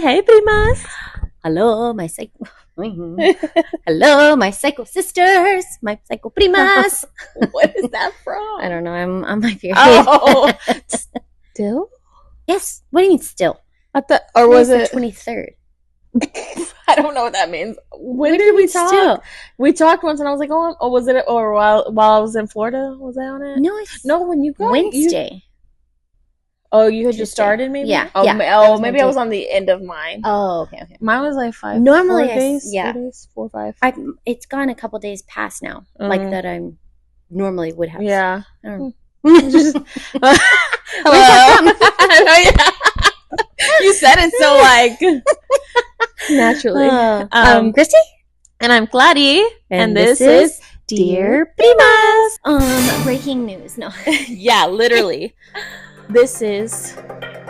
Hey, Primas. Hello, my psycho. Hello, my psycho sisters, my psycho primas. What is that from? I don't know. I'm on my period. Oh, still? Yes. What do you mean still? Or was Today's it the 23rd? I don't know what that means. When What did do you we mean talk? still? We talked once, and I was like, "Oh, was it?" Or while I was in Florida, was I on it? No, it's No, when you got Wednesday. Oh, you had Tuesday. just started, maybe? Yeah. Oh, yeah. oh, maybe I was on the end of mine. Oh, okay. Mine was like 5. Normally, 4 days. yeah. 4 days, 4 or 5. It's gone a couple days past now, like that. I'm normally would have. Yeah. I don't Just, Hello. Oh, yeah. You said it so like naturally. Christy, and I'm Gladys, and this is Dear Primas. Breaking news. No. Yeah, literally. This is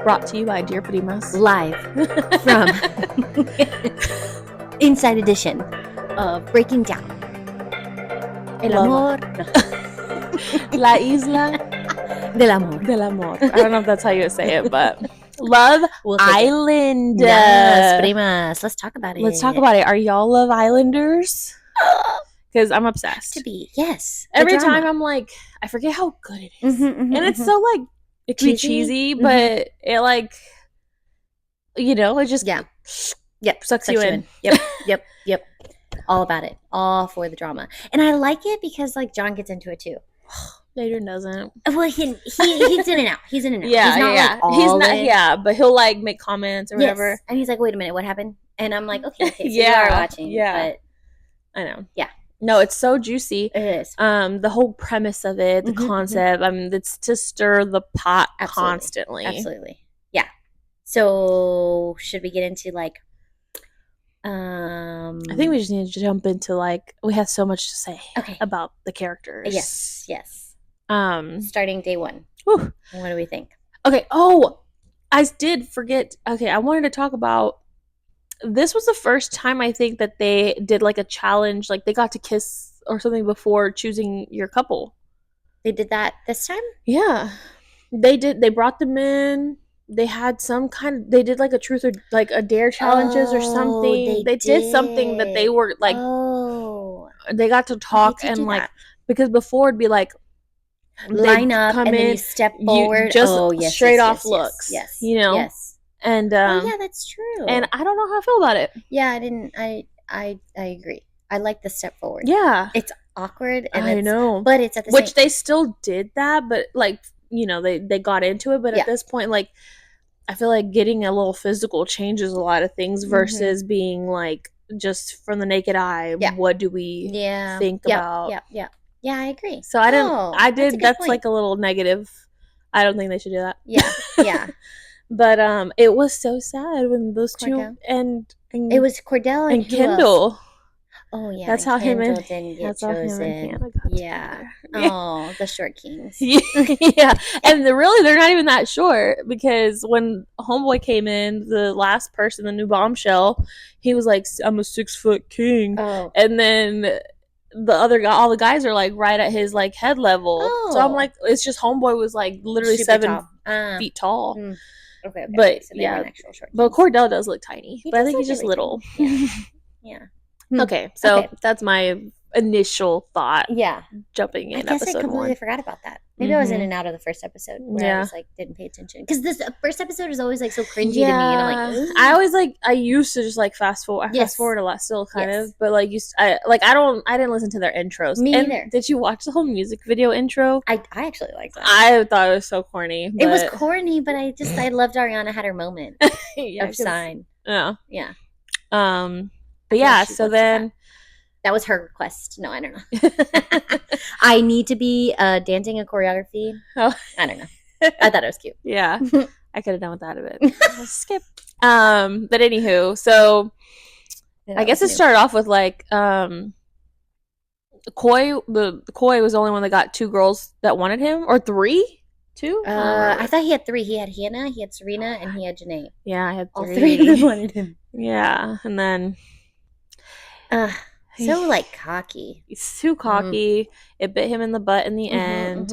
brought to you by Dear Primas. Live from Inside Edition of Breaking Down El Amor La Isla del Amor. del Amor. I don't know if that's how you would say it, but Love Island. Yes, Primas. Let's talk about it. Let's talk about it. Are y'all Love Islanders? Because I'm obsessed. To be, yes. Every time I'm like, I forget how good it is. And it's so like, it can be cheesy, but it like, you know, it just sucks you in. Yep. All about it. All for the drama. And I like it because like John gets into it too. Adrian doesn't. Well, he's in and out. He's in and out. Yeah, he's not like all he's not. in. Yeah, but he'll like make comments or whatever. Yes. And he's like, "Wait a minute, what happened?" And I'm like, "Okay, so yeah, you are watching." Yeah, but I know. Yeah. No, it's so juicy. It is. The whole premise of it, the concept. I mean, it's to stir the pot constantly. Absolutely. Yeah. So should we get into like? I think we just need to jump into like we have so much to say about the characters. Yes. Starting day 1. Whew. What do we think? Okay. Oh, I did forget. Okay, I wanted to talk about. This was the first time I think that they did like a challenge, like they got to kiss or something before choosing your couple. They did that this time? Yeah, they did. They brought them in. They had some kind of. They did like a truth or like a dare challenges or something. They did something that they were like. Oh. They got to talk and like because before it'd be like. Line up and then you step forward. Just straight off looks. Yes. You know. Yes. And yeah, that's true. And I don't know how I feel about it. Yeah, I agree. I like the step forward. Yeah. It's awkward and I know. But it's at the same they still did that, but like, you know, they got into it, but at this point like I feel like getting a little physical changes a lot of things versus being like just from the naked eye, what do we think about? Yeah, I agree. So I did that's like a little negative. I don't think they should do that. Yeah. But it was so sad when those two and it was Cordell and Kendall. Oh yeah, that's how Kendall him and didn't get that's chosen. How him and Hannah got together. Oh, the short kings. Yeah, and really they're not even that short because when Homeboy came in, the last person, the new bombshell, he was like, "I'm a 6-foot king," and then the other guy, all the guys are like right at his like head level. So I'm like, it's just Homeboy was like literally super 7 feet tall. Okay. But so but Cordell does look tiny. But I think he's just little. Yeah. Okay, so that's my initial thought. Yeah. Jumping in I guess episode I completely 1. forgot about that. Maybe I was in and out of the first episode where I was like didn't pay attention because this first episode is always like so cringy to me, and I'm like, ooh. I always like I used to just like fast forward. I fast forward a lot still, kind of, but like I didn't listen to their intros. Me either. Did you watch the whole music video intro? I actually liked that. I thought it was so corny. It was corny, but I loved Ariana had her moment of sign. Yeah. But yeah, so then. That was her request. No, I don't know. I need to be dancing a choreography. Oh. I don't know. I thought it was cute. Yeah. I could have done with that a bit. Skip. But anywho, so I guess it started off with like Coy was the only one that got 2 girls that wanted him, or 3? 2? I thought he had 3. He had Hannah, he had Serena, and he had Janae. Yeah, I had 3. All 3 of them wanted him. Yeah, and then so like cocky. He's too cocky. It bit him in the butt in the end.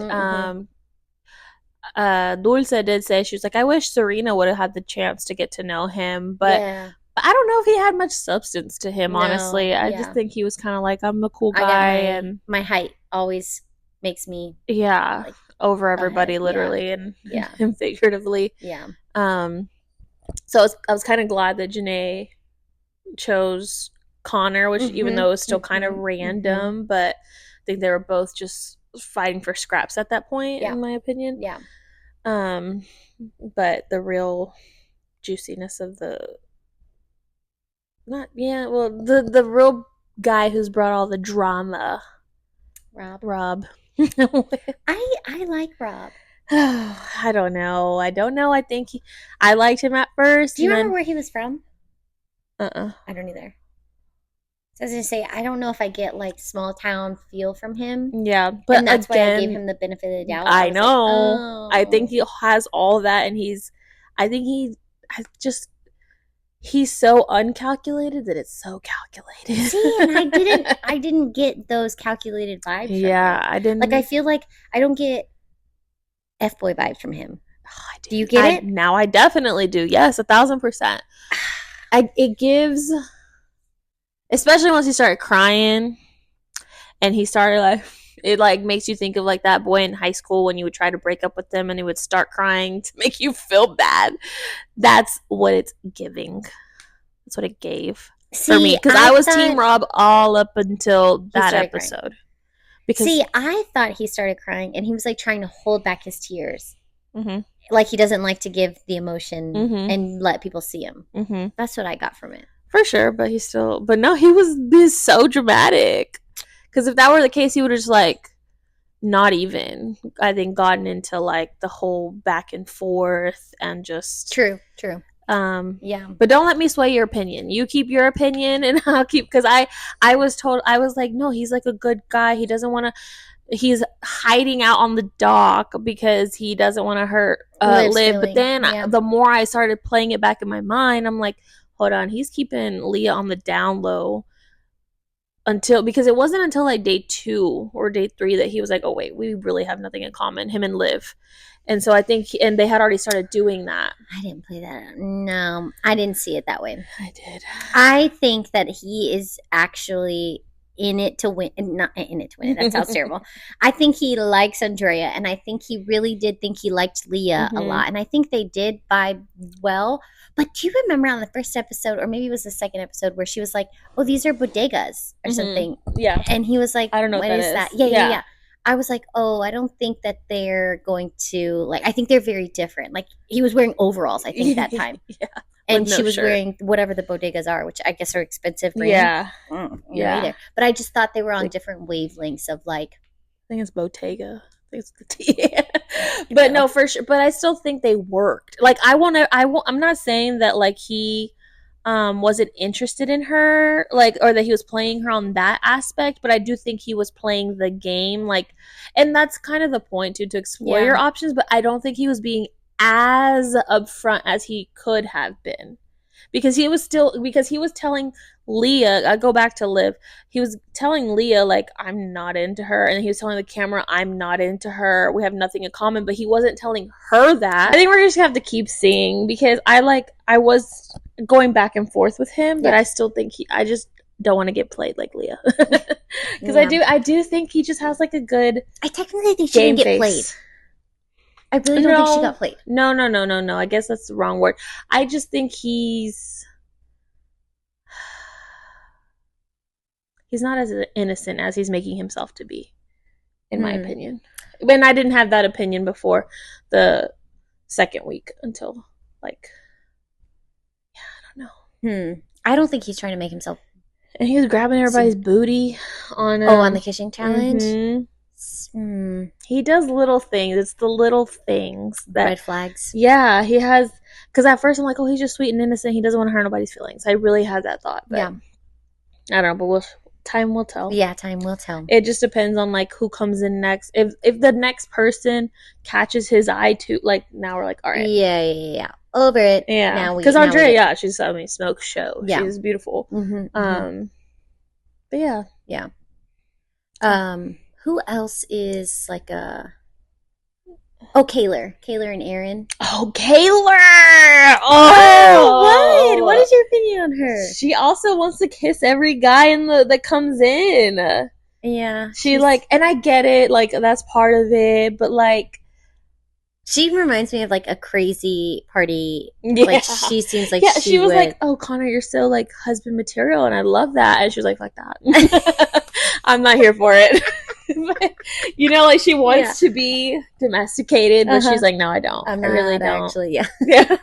Dulce did say, she was like, I wish Serena would have had the chance to get to know him, but I don't know if he had much substance to him, honestly. I just think he was kind of like, I'm a cool guy, and my height always makes me like, over everybody, literally, and and figuratively. So I was kind of glad that Janae chose Connor, which even though it was still kind of random, but I think they were both just fighting for scraps at that point, in my opinion. But the real juiciness of the the real guy who's brought all the drama, Rob. I like Rob. I don't know. I think I liked him at first. Do you remember where he was from? I don't either. So I was gonna say, I don't know if I get like small town feel from him. Yeah, but and that's why I gave him the benefit of the doubt. I know. Like, oh. I think he has all that, and he's so uncalculated that it's so calculated. See, and I didn't get those calculated vibes. Yeah, I didn't. Like, I feel like I don't get F-boy vibes from him. Oh, do you get it? Now I definitely do. Yes, 1,000%. It gives, especially once he started crying, and he started like, it like makes you think of like that boy in high school when you would try to break up with them and he would start crying to make you feel bad. That's what it's giving. That's what it gave for me, because I was Team Rob all up until that episode. Because I thought he started crying and he was like trying to hold back his tears. Like he doesn't like to give the emotion and let people see him. That's what I got from it. For sure, but no, he's so dramatic. Because if that were the case, he would have just like not even, I think, gotten into like the whole back and forth and just true. But don't let me sway your opinion. You keep your opinion, and I'll keep, because I was told, I was like, no, he's like a good guy. He doesn't want to. He's hiding out on the dock because he doesn't want to hurt Liv. But then the more I started playing it back in my mind, I'm like, hold on, he's keeping Leah on the down low because it wasn't until like day 2 or day 3 that he was like, oh wait, we really have nothing in common, him and Liv. And so I think, and they had already started doing that. I didn't play that. No, I didn't see it that way. I did. I think that he is actually in it to win. Not in it to win. That sounds terrible. I think he likes Andrea, and I think he really did think he liked Leah a lot. And I think they did vibe well. But do you remember on the first episode, or maybe it was the second episode, where she was like, oh, these are bodegas or something? Yeah. And he was like, I don't know what is that. Yeah. I was like, oh, I don't think that they're going to, like, I think they're very different. Like, he was wearing overalls, I think, that time. And she was wearing whatever the bodegas are, which I guess are expensive brand. Yeah. But I just thought they were on different wavelengths of, like. I think it's Bottega. I think it's the T. But no, for sure. But I still think they worked. Like, I'm not saying that, like, he wasn't interested in her, like, or that he was playing her on that aspect, but I do think he was playing the game, like, and that's kind of the point too, to explore your options. But I don't think he was being as upfront as he could have been, because he was telling Leah, I go back to Liv, he was telling Leah, like, I'm not into her, and he was telling the camera, I'm not into her, we have nothing in common, but he wasn't telling her that. I think we're just gonna have to keep seeing, because I was going back and forth with him, but I still think I just don't want to get played like Leah, because I do think he just has like a good. I technically think she didn't get played. I really don't think she got played. No. I guess that's the wrong word. I just think he's not as innocent as he's making himself to be, in my opinion. And I didn't have that opinion before the second week until, like, I don't know. I don't think he's trying to make himself. And he was grabbing everybody's booty on the kissing challenge. He does little things. It's the little things that red flags. Yeah, he has. Because at first I'm like, oh, he's just sweet and innocent. He doesn't want to hurt nobody's feelings. I really had that thought. But I don't know, but time will tell. Yeah, time will tell. It just depends on, like, who comes in next. If the next person catches his eye too, like, now we're like, all right. Yeah. Over it. Yeah. Because Andrea, she's, I mean, smoke show. Yeah. She's beautiful. But yeah. Yeah. Who else is like Oh, Kaylor and Aaron. Oh, Kaylor! Oh, what is your opinion on her? She also wants to kiss every guy that comes in. Yeah, she like, and I get it, like that's part of it, but like, she reminds me of like a crazy party. yeah. Like she seems like she was like, "Oh, Connor, you're so like husband material," and I love that. And she was like that. I'm not here for it. But, like she wants to be domesticated, but she's like, no, I don't. I really don't. Actually, yeah. Yeah.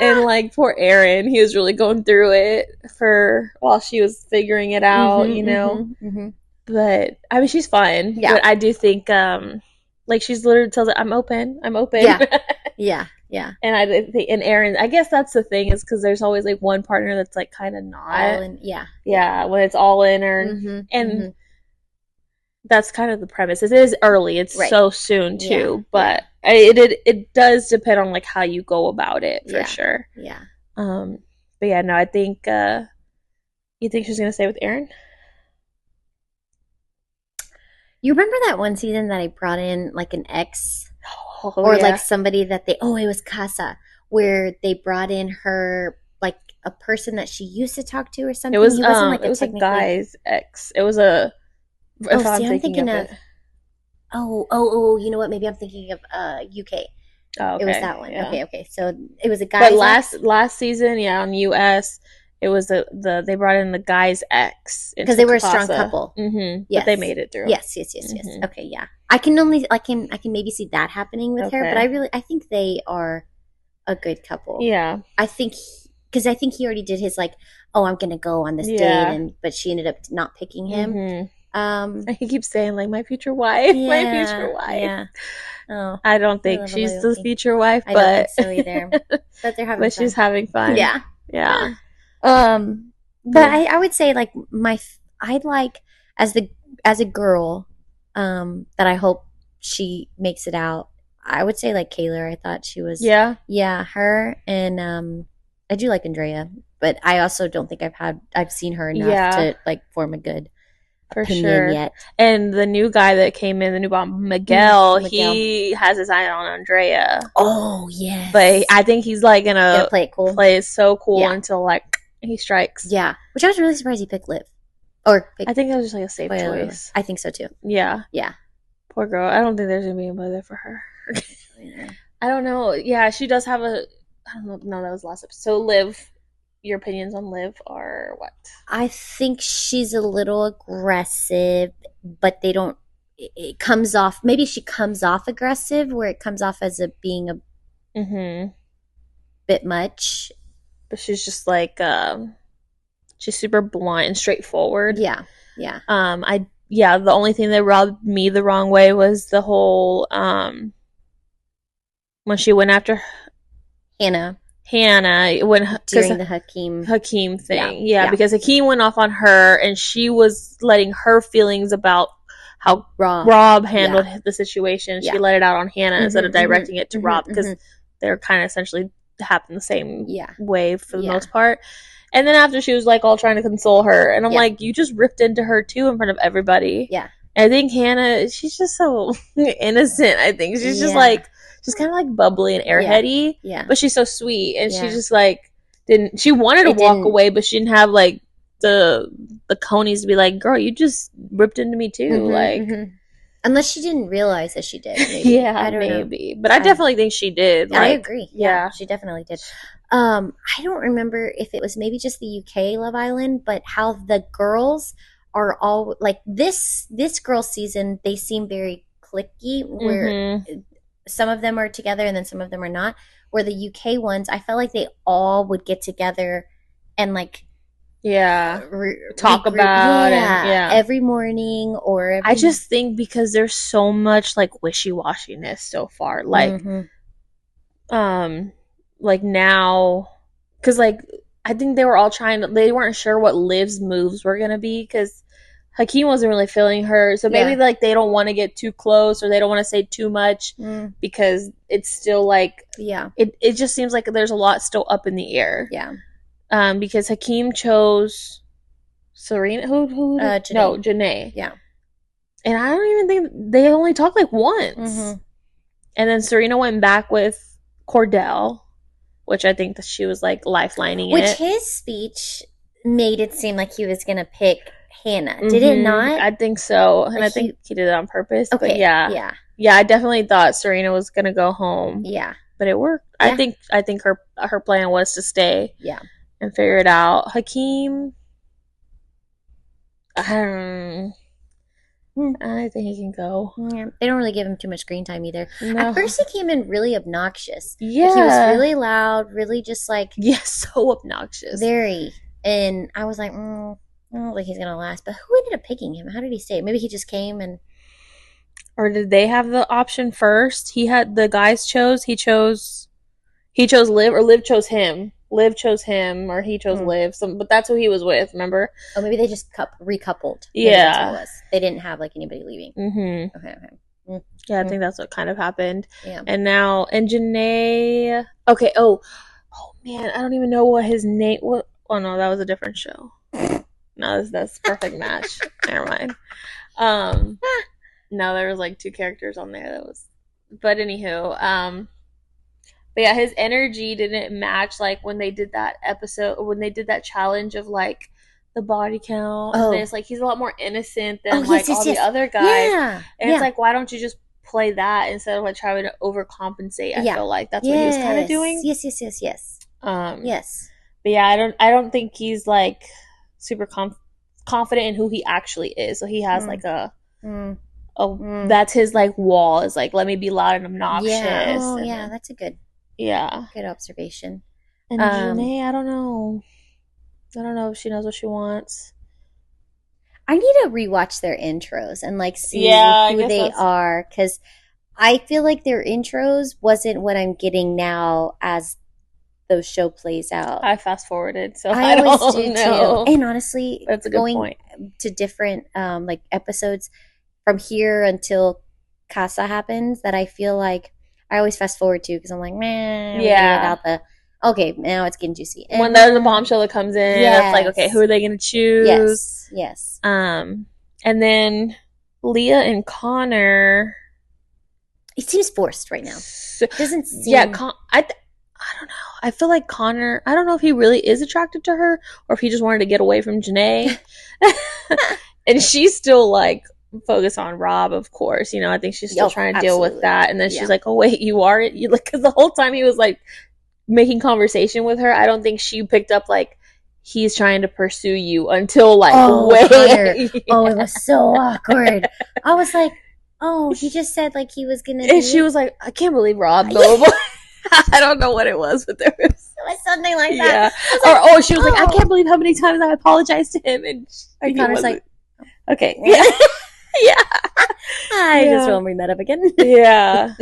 And like poor Aaron, he was really going through it while she was figuring it out, But I mean, she's fine. Yeah. But I do think, like she's literally tells it, I'm open. Yeah. Yeah. And I think, and Aaron, I guess that's the thing, is because there's always like one partner that's like kind of not all in. Yeah, when it's all in, and that's kind of the premise. It is early. It's so soon too, but it does depend on like how you go about it for sure. Yeah. But yeah, no, I think. You think she's gonna stay with Aaron? You remember that one season that I brought in like an ex, or like somebody that it was Casa, where they brought in her like a person that she used to talk to or something. It was like it was a guy's ex. It was a. I'm thinking of. You know what? Maybe I'm thinking of UK. Oh, okay. It was that one. Yeah. Okay. So it was a guy. But last season, on US, it was they brought in the guy's ex because they were a strong couple. Mm-hmm. Yes. But they made it through. Yes. Mm-hmm. Okay, yeah. I can maybe see that happening with her, but I think they are a good couple. Yeah. I think he already did his like, oh, I'm gonna go on this date, but she ended up not picking him. Mm-hmm. He keeps saying like my future wife. Yeah. Oh, I don't think she's the future wife, but I don't think so either. But they're having but fun. She's having fun. Yeah. But I would say like I'd like as a girl, that I hope she makes it out. I would say like Kaylor. I thought she was her, and I do like Andrea, but I also don't think I've seen her enough to like form a good opinion yet. And the new guy that came in, the new bomb, Miguel, he has his eye on Andrea. Oh yes, but I think he's like gonna play it cool. Play it so cool until like he strikes. Yeah, which I was really surprised he picked Liv. I think that was just like a safe choice. I think so too. Yeah. Poor girl. I don't think there's gonna be anybody there for her. I don't know. Yeah, she does have I don't know. No, that was last episode. So Liv. Your opinions on Liv are what? I think she's a little aggressive, but they don't. It comes off. Maybe she comes off aggressive, where it comes off as being a bit much. But she's just like she's super blunt and straightforward. Yeah. The only thing that rubbed me the wrong way was the whole when she went after Hannah during the Hakeem thing. Yeah, because Hakeem went off on her and she was letting her feelings about how Rob handled the situation. She let it out on Hannah instead of directing it to Rob, because they're kind of essentially happen the same way for the most part. And then after she was like all trying to console her, and I'm like, you just ripped into her too in front of everybody. Yeah. And I think Hannah, she's just so innocent. I think she's just like, she's kind of like bubbly and airheady. Yeah. But she's so sweet, and she just like she wanted to walk away, but she didn't have like the conies to be like, girl, you just ripped into me too. Unless she didn't realize that she did. Maybe. I don't know. But I definitely think she did. Like, I agree. Yeah, she definitely did. I don't remember if it was maybe just the UK Love Island, but how the girls are all like this girl season, they seem very cliquey, where some of them are together and then some of them are not. Where the UK ones, I felt like they all would get together and like talk about it every morning or I just think because there's so much like wishy-washiness so far, like like now, because like I think they were all they weren't sure what Liv's moves were gonna be, because Hakeem wasn't really feeling her, so maybe like they don't want to get too close or they don't want to say too much because it's still like it just seems like there's a lot still up in the air. Because Hakeem chose Serena. Who? Janae. No, Janae. Yeah. And I don't even think they only talked like once. And then Serena went back with Cordell, which I think that she was like lifelining Which it. his speech made it seem like he was gonna pick Hannah. Did it not? I think so. And I think he did it on purpose. Okay. But yeah. Yeah, I definitely thought Serena was gonna go home. Yeah. But it worked. Yeah. I think her plan was to stay. Yeah. And figure it out. Hakeem, I think he can go. Yeah, they don't really give him too much screen time either. No. At first, he came in really obnoxious. Yeah. Like, he was really loud, really just like... Yeah, so obnoxious. Very. And I was like, I don't think he's going to last. But who ended up picking him? How did he stay? Maybe he just came and... Or did they have the option first? He had... The guys chose... He chose Liv, or Liv chose him. Liv chose him, or he chose Liv. But that's who he was with, remember? Oh, maybe they just recoupled. Maybe that's what it was. They didn't have, like, anybody leaving. Mm-hmm. Okay. Yeah, I think that's what kind of happened. Yeah. And now, and Janae... Okay, oh, man, I don't even know what his name... What? Oh, no, that was a different show. No, that's Perfect Match. Never mind. No, there was, like, 2 characters on there that was... But anywho, but yeah, his energy didn't match like when they did that episode, when they did that challenge of like the body count. And it's like he's a lot more innocent than the other guys. Yeah. And it's like, why don't you just play that instead of like trying to overcompensate? I feel like that's what he was kind of doing. Yes. Yes. But yeah, I don't think he's like super confident in who he actually is. So he has like that's his like wall, is like, let me be loud and obnoxious. Yeah. Oh, yeah, that's a good. Yeah. Good observation. And Janae, I don't know if she knows what she wants. I need to rewatch their intros and like see who they are, because I feel like their intros wasn't what I'm getting now as the show plays out. I fast forwarded, so I always do know. Too. And honestly, that's a good point. To different like episodes from here until Casa happens, that I feel like I always fast forward to, because I'm like, man, okay, now it's getting juicy. And when there's a bombshell that comes in, that's like, okay, who are they going to choose? Yes. And then Leah and Connor. It seems forced right now. It doesn't seem. Yeah, I don't know. I feel like Connor, I don't know if he really is attracted to her or if he just wanted to get away from Janae. And she's still like focus on Rob, of course. You know, I think she's still trying to deal with that. And then she's like, oh wait, you are it? Because the whole time he was like making conversation with her, I don't think she picked up like he's trying to pursue you until like it was so awkward. I was like, oh, he just said like he was gonna and she was like, I can't believe Rob, though. I don't know what it was, but there was something like that. Yeah. Like, she was like, I can't believe how many times I apologized to him, and Connor's like, okay. Yeah. Yeah. I just won't bring that up again. Yeah.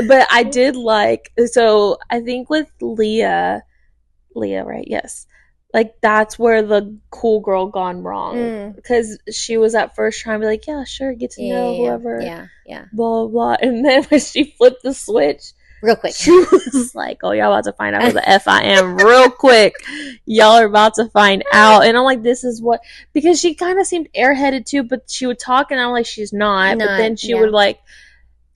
But I did like, so I think with Leah, right? Yes. Like, that's where the cool girl gone wrong. Because she was at first trying to be like, yeah, sure, get to know whoever. Yeah. Blah, blah, blah. And then when she flipped the switch, real quick, she was like, oh, y'all about to find out who the F I am real quick. Y'all are about to find out. And I'm like, this is what, because she kind of seemed airheaded too, but she would talk and I'm like, she's not. But then she would like,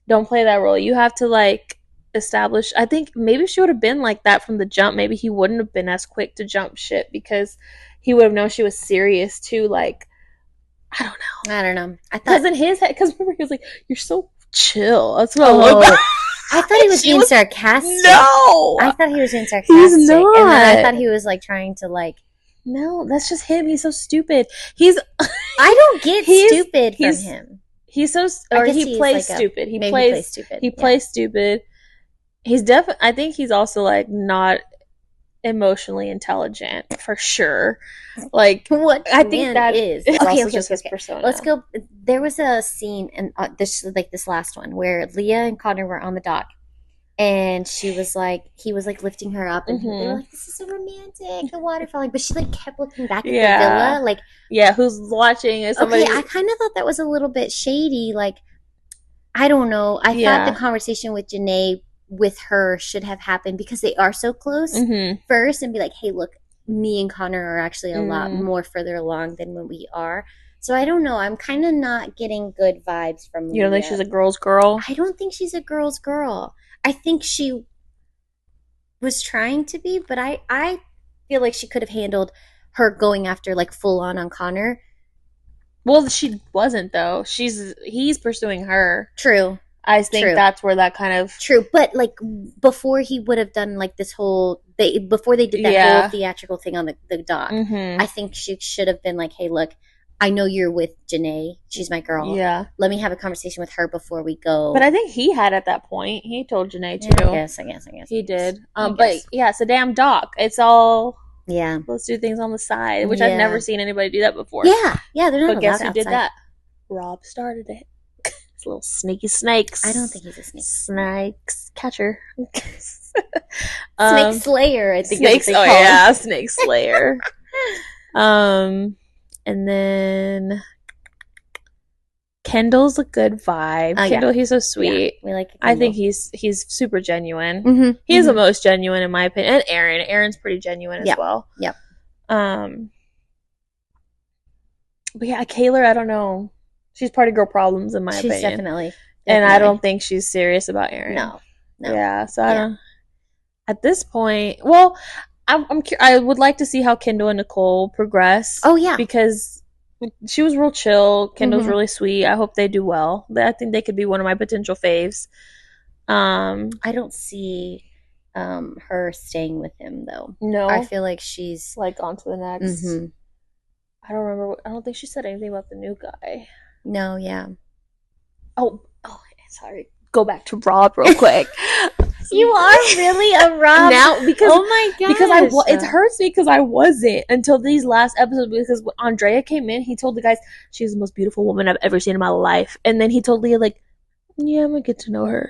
don't play that role. You have to like establish. I think maybe she would have been like that from the jump. Maybe he wouldn't have been as quick to jump shit, because he would have known she was serious too. Like, I don't know. Because in his head, because remember, he was like, you're so chill. That's what I love. I thought he was being sarcastic. No! I thought he was being sarcastic. He's not. And then I thought he was like trying to like... No, that's just him. He's so stupid. I don't get stupid from him. He's so... Or he plays stupid. He plays stupid. He plays stupid. He's definitely... I think he's also like not emotionally intelligent, for sure. Like, what I think that is. It's also just his persona. Let's go. There was a scene in this last one where Leah and Connor were on the dock, and he was like lifting her up, and they were like, this is so romantic, the water falling, but she like kept looking back at the villa, like, who's watching? Somebody... Okay, I kind of thought that was a little bit shady. Like, I don't know. I thought the conversation with Janae with her should have happened, because they are so close first, and be like, hey, look, me and Connor are actually a lot more further along than when we are. So I don't know. I'm kind of not getting good vibes from Leah. You don't think she's a girl's girl? I don't think she's a girl's girl. I think she was trying to be, but I feel like she could have handled her going after like full on Connor. Well, she wasn't though. He's pursuing her. True. I think that's where that kind of true. But like before he would have done like this whole before they did that whole theatrical thing on the dock, I think she should have been like, "Hey, look, I know you're with Janae. She's my girl. Yeah, let me have a conversation with her before we go." But I think he had at that point. He told Janae too. I guess he did. But yeah, it's a damn dock. It's all. Yeah. Let's do things on the side, which I've never seen anybody do that before. Yeah. Yeah, they're not. But guess who did that? Rob started it. It's little sneaky snakes. I don't think he's a snake. Snakes catcher. Snake Slayer, I think. Snakes. Oh yeah, Snake Slayer. And then Kendall's a good vibe. Kendall, he's so sweet. Yeah, we like Kendall. I think he's super genuine. He's the most genuine in my opinion. And Aaron's pretty genuine as well. Yep. But yeah, Kayla, I don't know. She's part of girl problems in my opinion. She's definitely. And I don't think she's serious about Aaron. No. Yeah, so I don't. At this point, well, I would like to see how Kendall and Nicole progress. Oh yeah, because she was real chill. Kendall's really sweet. I hope they do well. I think they could be one of my potential faves. I don't see her staying with him though. No, I feel like she's like on to the next. I don't remember. I don't think she said anything about the new guy. No, yeah. Oh, sorry. Go back to Rob real quick. You are really a Rob now because oh my god, because it hurts me because I wasn't until these last episodes, because when Andrea came in, he told the guys she's the most beautiful woman I've ever seen in my life, and then he told Leah like, yeah, I'm gonna get to know her.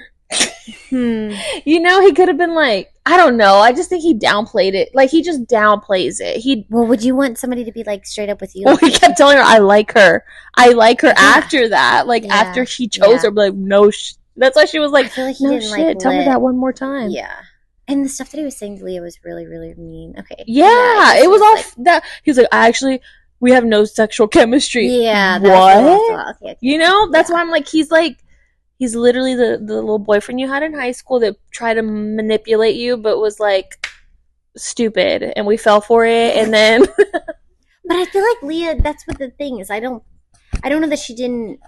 You know, he could have been like, I don't know. I just think he downplayed it. Like he just downplays it. Well, would you want somebody to be like straight up with you? Well, he kept telling her, I like her after that. Like after he chose her, but like no. That's why she was like, I feel like he didn't like tell me that one more time. Yeah. And the stuff that he was saying to Leah was really, really mean. Okay. Yeah, it was all like, that. He was like, we have no sexual chemistry. Yeah. What? Okay. You know, that's why I'm like, he's literally the little boyfriend you had in high school that tried to manipulate you, but was like stupid, and we fell for it, and then. But I feel like Leah. That's what the thing is. I don't know that she didn't.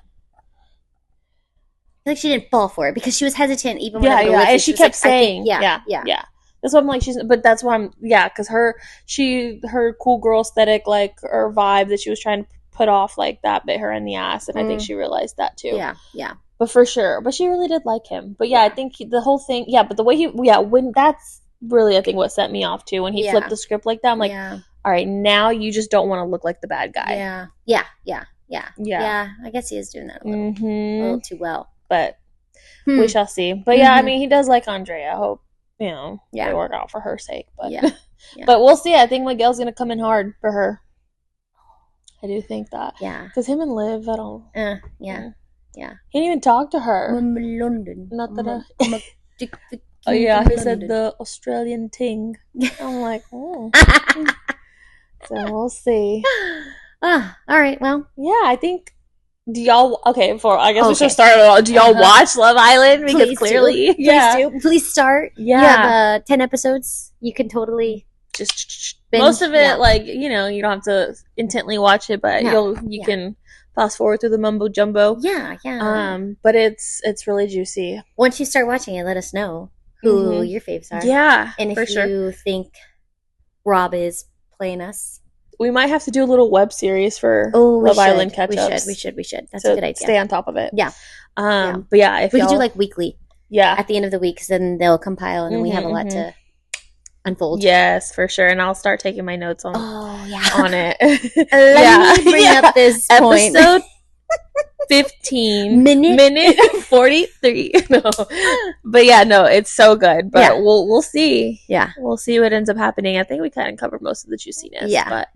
Like she didn't fall for it because she was hesitant even when and she kept saying yeah. That's why I'm like but that's why I'm because her cool girl aesthetic, like her vibe that she was trying to put off, like that bit her in the ass, and I think she realized that too. Yeah but for sure, but she really did like him. But I think the whole thing, but the way when that's really I think what set me off too, when he flipped the script like that. I'm like, all right, now you just don't want to look like the bad guy. Yeah, I guess he is doing that a little too well. But we shall see. But I mean, he does like Andrea. I hope, they work out for her sake. But but we'll see. I think Miguel's going to come in hard for her. I do think that. Yeah. Because him and Liv, I don't. Yeah. He didn't even talk to her. I'm in London. Not that oh, yeah. He said the Australian ting. I'm like, oh. So we'll see. All right. Well. Yeah, I think. Do y'all I guess we should start. Do y'all watch Love Island? Because clearly, Please start. Yeah, you have 10 episodes. You can totally just binge. Most of it, like you don't have to intently watch it, but you can fast forward through the mumbo jumbo. Yeah. But it's really juicy. Once you start watching it, let us know who your faves are. Yeah, and if you think Rob is playing us. We might have to do a little web series for Love Island catch-ups. We should. That's a good idea. Stay on top of it. Yeah. But if we could do like weekly. Yeah. At the end of the week, because then they'll compile, and then we have a lot to unfold. Yes, for sure. And I'll start taking my notes on. On it. Let me bring up this point. Episode 15 minute 43. No, but it's so good. But we'll see. Yeah, we'll see what ends up happening. I think we kind of covered most of the juiciness. But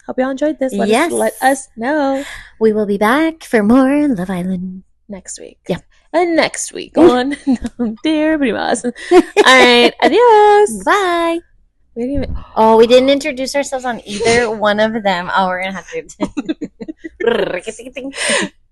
hope y'all enjoyed this. Let us know. We will be back for more Love Island next week. Yep. And next week on Dear Primas. All right, adios. Bye. We didn't even. Oh, we didn't introduce ourselves on either one of them. Oh, we're gonna have to.